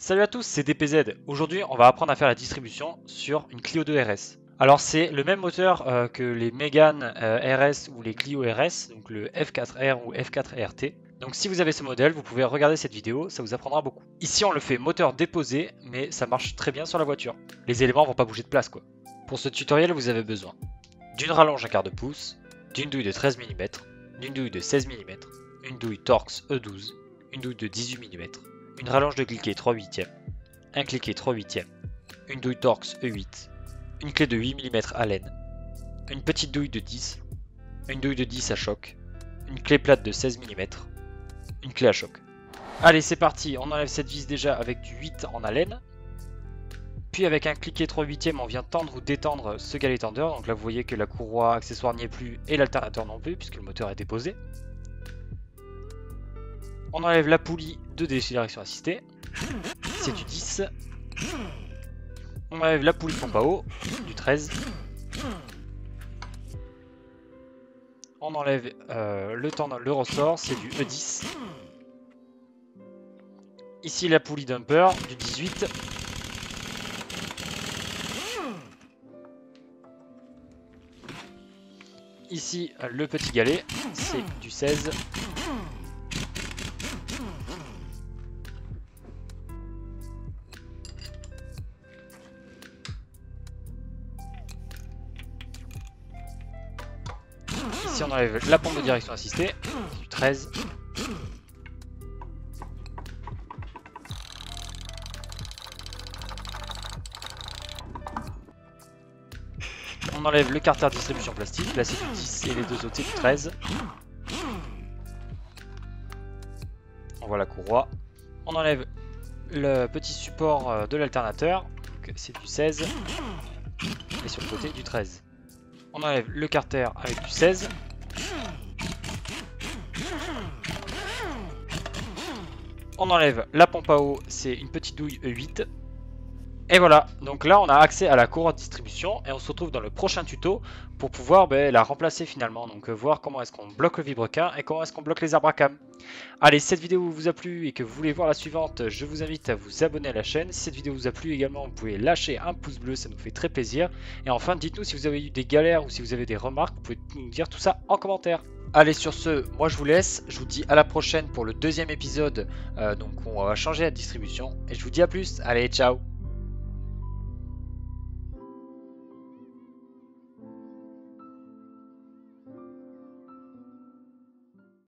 Salut à tous, c'est DPZ. Aujourd'hui, on va apprendre à faire la distribution sur une Clio 2 RS. Alors, c'est le même moteur que les Mégane RS ou les Clio RS, donc le F4R ou F4RT. Donc, si vous avez ce modèle, vous pouvez regarder cette vidéo, ça vous apprendra beaucoup. Ici, on le fait moteur déposé, mais ça marche très bien sur la voiture. Les éléments vont pas bouger de place, quoi. Pour ce tutoriel, vous avez besoin d'une rallonge à quart de pouce, d'une douille de 13 mm, d'une douille de 16 mm, une douille Torx E12, une douille de 18 mm, une rallonge de cliquet 3/8, un cliquet 3/8, une douille Torx E8, une clé de 8 mm Allen, une petite douille de 10, une douille de 10 à choc, une clé plate de 16 mm, une clé à choc. Allez, c'est parti, on enlève cette vis déjà avec du 8 en Allen. Puis avec un cliquet 3/8, on vient tendre ou détendre ce galet tendeur. Donc là vous voyez que la courroie accessoire n'y est plus et l'alternateur non plus puisque le moteur est déposé. On enlève la poulie de direction assistée. C'est du 10. On enlève la poulie de pompe à eau, du 13. On enlève le ressort, c'est du E10. Ici la poulie dumper, du 18. Ici le petit galet, c'est du 16. Ici on enlève la pompe de direction assistée, du 13. On enlève le carter distribution plastique, là c'est du 10 et les deux autres c'est du 13. On voit la courroie. On enlève le petit support de l'alternateur, c'est du 16. Et sur le côté du 13. On enlève le carter avec du 16. On enlève la pompe à eau, c'est une petite douille E8. Et voilà, donc là on a accès à la courroie de distribution et on se retrouve dans le prochain tuto pour pouvoir la remplacer finalement. Donc voir comment est-ce qu'on bloque le vibrequin et comment est-ce qu'on bloque les arbres à cam. Allez, si cette vidéo vous a plu et que vous voulez voir la suivante, je vous invite à vous abonner à la chaîne. Si cette vidéo vous a plu également, vous pouvez lâcher un pouce bleu, ça nous fait très plaisir. Et enfin, dites-nous si vous avez eu des galères ou si vous avez des remarques, vous pouvez nous dire tout ça en commentaire. Allez, sur ce, moi je vous laisse, je vous dis à la prochaine pour le deuxième épisode, donc on va changer la distribution. Et je vous dis à plus, allez, ciao!